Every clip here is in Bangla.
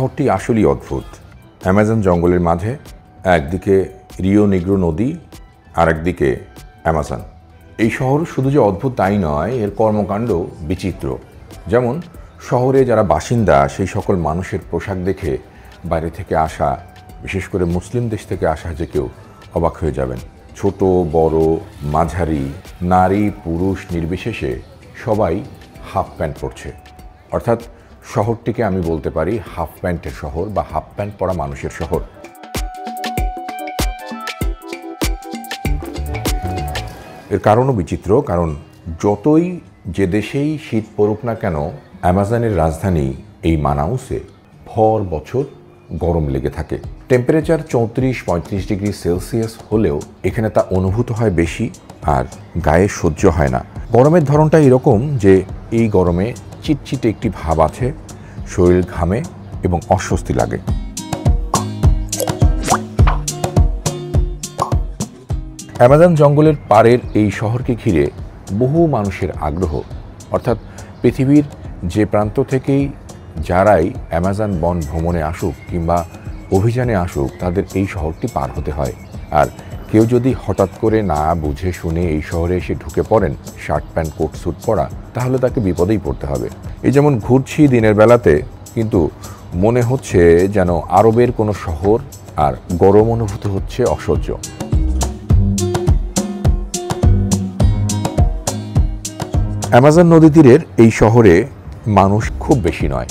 শহরটি আসলেই অদ্ভুত। অ্যামাজন জঙ্গলের মাঝে একদিকে রিও নিগ্রো নদী আর একদিকে অ্যামাজন। এই শহর শুধু যে অদ্ভুত তাই নয়, এর কর্মকাণ্ড বিচিত্র। যেমন শহরে যারা বাসিন্দা সেই সকল মানুষের পোশাক দেখে বাইরে থেকে আসা, বিশেষ করে মুসলিম দেশ থেকে আসা যে কেউ অবাক হয়ে যাবেন। ছোট বড় মাঝারি নারী পুরুষ নির্বিশেষে সবাই হাফ প্যান্ট পরছে। অর্থাৎ শহরটিকে আমি বলতে পারি হাফ প্যান্টের শহর বা হাফ প্যান্ট পরা মানুষের শহর। এর কারণও বিচিত্র, কারণ যতই যে দেশেই শীত পড়ুক না কেন, অ্যামাজনের রাজধানী এই মানাউসে ভর বছর গরম লেগে থাকে। টেম্পারেচার 34-35 ডিগ্রি সেলসিয়াস হলেও এখানে তা অনুভূত হয় বেশি আর গায়ে সহ্য হয় না। গরমের ধরনটা এরকম যে এই গরমে চিটচিটে একটি ভাব আছে, শরীর ঘামে এবং অস্বস্তি লাগে। অ্যামাজন জঙ্গলের পাড়ের এই শহরকে ঘিরে বহু মানুষের আগ্রহ, অর্থাৎ পৃথিবীর যে প্রান্ত থেকেই যারাই অ্যামাজন বন ভ্রমণে আসুক কিংবা অভিযানে আসুক, তাদের এই শহরটি পার হতে হয়। আর কেউ যদি হঠাৎ করে না বুঝে শুনে এই শহরে এসে ঢুকে পড়েন শার্ট প্যান্ট কোট স্যুট পরা, তাহলে তাকে বিপদেই পড়তে হবে। এই যেমন ঘুরছি দিনের বেলাতে, কিন্তু মনে হচ্ছে যেন আরবের কোনো শহর, আর গরম অনুভূতি হচ্ছে অসহ্য। অ্যামাজন নদী তীরের এই শহরে মানুষ খুব বেশি নয়।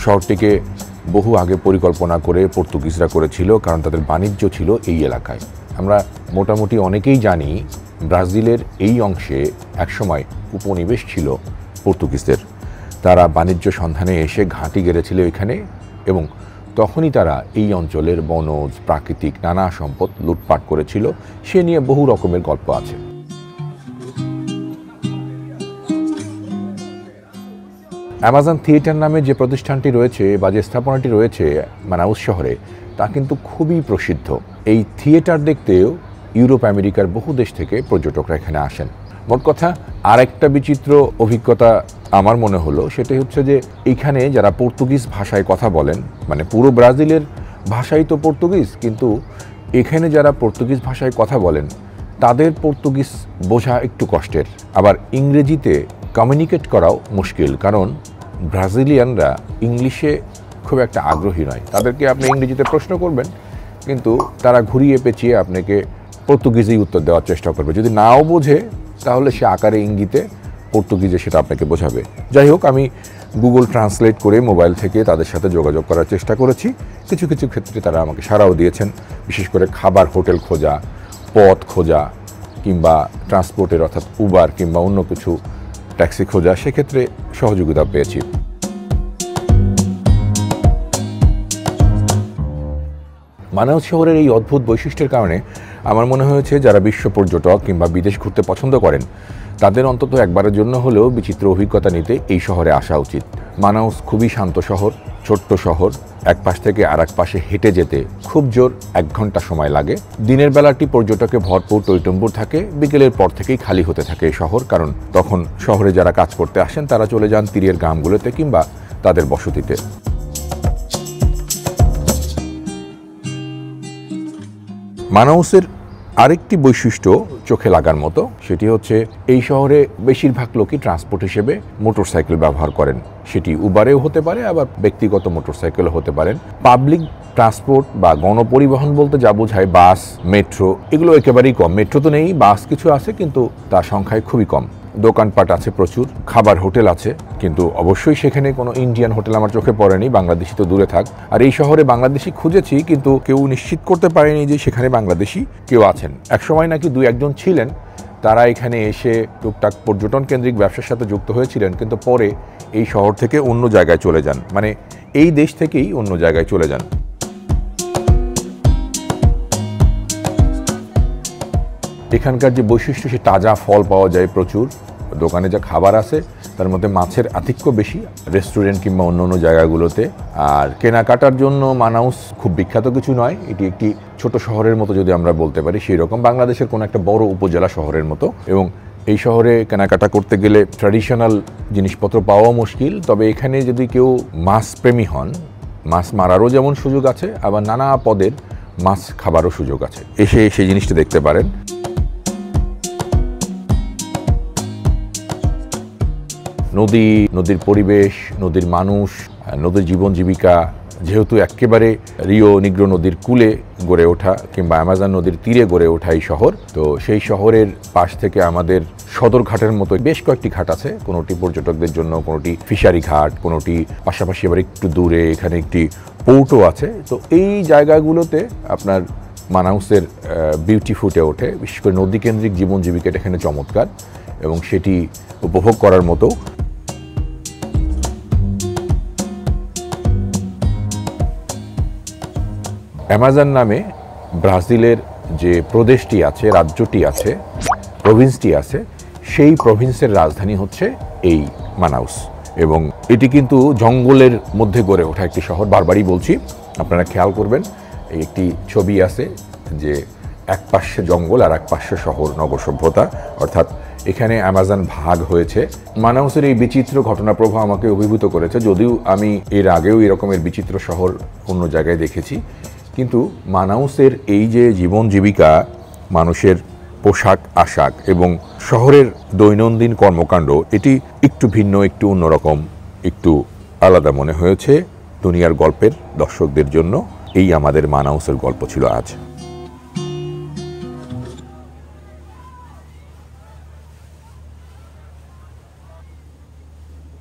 শহরটিকে বহু আগে পরিকল্পনা করে পর্তুগিজরা করেছিল, কারণ তাদের বাণিজ্য ছিল এই এলাকায়। আমরা মোটামুটি অনেকেই জানি ব্রাজিলের এই অংশে একসময় উপনিবেশ ছিল পর্তুগিজদের। তারা বাণিজ্য সন্ধানে এসে ঘাঁটি গেড়েছিল এখানে, এবং তখনই তারা এই অঞ্চলের বনজ প্রাকৃতিক নানা সম্পদ লুটপাট করেছিল। সে নিয়ে বহু রকমের গল্প আছে। অ্যামাজন থিয়েটার নামে যে প্রতিষ্ঠানটি রয়েছে বা যে স্থাপনাটি রয়েছে মানাউস শহরে, তা কিন্তু খুবই প্রসিদ্ধ। এই থিয়েটার দেখতেও ইউরোপ আমেরিকার বহু দেশ থেকে পর্যটকরা এখানে আসেন। মোট কথা আরেকটা বিচিত্র অভিজ্ঞতা আমার মনে হলো, সেটাই হচ্ছে যে এইখানে যারা পর্তুগিজ ভাষায় কথা বলেন, মানে পুরো ব্রাজিলের ভাষাই তো পর্তুগিজ, কিন্তু এখানে যারা পর্তুগিজ ভাষায় কথা বলেন তাদের পর্তুগিজ বোঝা একটু কষ্টের। আবার ইংরেজিতে কমিউনিকেট করাও মুশকিল, কারণ ব্রাজিলিয়ানরা ইংলিশে খুব একটা আগ্রহী নয়। তাদেরকে আপনি ইংরেজিতে প্রশ্ন করবেন, কিন্তু তারা ঘুরিয়ে পেঁচিয়ে আপনাকে পর্তুগিজেই উত্তর দেওয়ার চেষ্টা করবে। যদি নাও বোঝে তাহলে সে আকারে ইঙ্গিতে পর্তুগিজে সেটা আপনাকে বোঝাবে। যাই হোক, আমি গুগল ট্রান্সলেট করে মোবাইল থেকে তাদের সাথে যোগাযোগ করার চেষ্টা করেছি। কিছু কিছু ক্ষেত্রে তারা আমাকে সাড়াও দিয়েছেন, বিশেষ করে খাবার হোটেল খোঁজা, পথ খোঁজা কিংবা ট্রান্সপোর্টের অর্থাৎ উবার কিংবা অন্য কিছু ট্যাক্সি খোঁজা, সেক্ষেত্রে সহযোগিতা পেয়েছি। মানাউস শহরের এই অদ্ভুত বৈশিষ্ট্যের কারণে আমার মনে হয়েছে যারা বিশ্ব পর্যটক কিংবা বিদেশ ঘুরতে পছন্দ করেন, তাদের অন্তত একবারের জন্য হলেও বিচিত্র অভিজ্ঞতা নিতে এই শহরে আসা উচিত। মানাউস খুবই শান্ত শহর, ছোট্ট শহর। এক পাশ থেকে আর এক পাশে হেঁটে যেতে খুব জোর 1 ঘন্টা সময় লাগে। দিনের বেলাটি পর্যটকে ভরপুর টইটম্বুর থাকে, বিকেলের পর থেকেই খালি হতে থাকে এই শহর, কারণ তখন শহরে যারা কাজ করতে আসেন তারা চলে যান তীরের গ্রামগুলোতে কিংবা তাদের বসতিতে। মানাউসের আরেকটি বৈশিষ্ট্য চোখে লাগার মতো, সেটি হচ্ছে এই শহরে বেশিরভাগ লোকই ট্রান্সপোর্ট হিসেবে মোটরসাইকেল ব্যবহার করেন। সেটি উবারেও হতে পারে, আবার ব্যক্তিগত মোটরসাইকেলও হতে পারেন। পাবলিক ট্রান্সপোর্ট বা গণপরিবহন বলতে যা বোঝায় বাস, মেট্রো, এগুলো একেবারেই কম। মেট্রো তো নেই, বাস কিছু আছে, কিন্তু তার সংখ্যায় খুবই কম। দোকানপাট আছে প্রচুর, খাবার হোটেল আছে, কিন্তু অবশ্যই সেখানে কোনো ইন্ডিয়ান হোটেল আমার চোখে পড়েনি। বাংলাদেশি তো দূরে থাক। আর এই শহরে বাংলাদেশি খুঁজেছি, কিন্তু কেউ নিশ্চিত করতে পারেনি যে সেখানে বাংলাদেশি কেউ আছেন। একসময় নাকি 2-1 জন ছিলেন, তারা এখানে এসে টুকটাক পর্যটন কেন্দ্রিক ব্যবসার সাথে যুক্ত হয়েছিলেন, কিন্তু পরে এই শহর থেকে অন্য জায়গায় চলে যান, মানে এই দেশ থেকেই অন্য জায়গায় চলে যান। এখানকার যে বৈশিষ্ট্য, সে তাজা ফল পাওয়া যায় প্রচুর, দোকানে যা খাবার আছে তার মধ্যে মাছের আধিক্য বেশি রেস্টুরেন্ট কিংবা অন্য অন্য জায়গাগুলোতে। আর কেনাকাটার জন্য মানাউস খুব বিখ্যাত কিছু নয়, এটি একটি ছোট শহরের মতো যদি আমরা বলতে পারি, সেই রকম বাংলাদেশের কোনো একটা বড় উপজেলা শহরের মতো। এবং এই শহরে কেনাকাটা করতে গেলে ট্র্যাডিশনাল জিনিসপত্র পাওয়াও মুশকিল। তবে এখানে যদি কেউ মাছ প্রেমী হন, মাছ মারারও যেমন সুযোগ আছে, আবার নানা পদের মাছ খাবারও সুযোগ আছে, এসে সেই জিনিসটা দেখতে পারেন। নদী, নদীর পরিবেশ, নদীর মানুষ, নদীর জীবন জীবিকা, যেহেতু একেবারে রিও নিগ্রো নদীর কূলে গড়ে ওঠা কিংবা অ্যামাজন নদীর তীরে গড়ে ওঠা এই শহর, তো সেই শহরের পাশ থেকে আমাদের সদরঘাটের মতো বেশ কয়েকটি ঘাট আছে, কোনোটি পর্যটকদের জন্য, কোনোটি ফিশারি ঘাট, কোনোটি পাশাপাশি আবার একটু দূরে এখানে একটি পোর্টও আছে। তো এই জায়গাগুলোতে আপনার মানাউসের বিউটি ফুটে ওঠে, বিশেষ করে নদীকেন্দ্রিক জীবন জীবিকাটা এখানে চমৎকার এবং সেটি উপভোগ করার মতো। অ্যামাজন নামে ব্রাজিলের যে প্রদেশটি আছে, রাজ্যটি আছে, প্রভিন্সটি আছে, সেই প্রভিন্সের রাজধানী হচ্ছে এই মানাউস। এবং এটি কিন্তু জঙ্গলের মধ্যে গড়ে ওঠা একটি শহর, বারবারই বলছি, আপনারা খেয়াল করবেন। একটি ছবি আছে যে এক পাশে জঙ্গল আর এক পাশে শহর, নগর সভ্যতা, অর্থাৎ এখানে অ্যামাজন ভাগ হয়েছে। মানাউসের এই বিচিত্র ঘটনাপ্রবাহ আমাকে অভিভূত করেছে, যদিও আমি এর আগেও এরকমের বিচিত্র শহর অন্য জায়গায় দেখেছি। কিন্তু মানাউসের এই যে জীবন জীবিকা, মানুষের পোশাক আশাক এবং শহরের দৈনন্দিন কর্মকাণ্ড, এটি একটু ভিন্ন, একটু অন্যরকম, একটু আলাদা মনে হয়েছে দুনিয়ার গল্পের দর্শকদের জন্য। এই আমাদের মানাউসের গল্প ছিল আজ।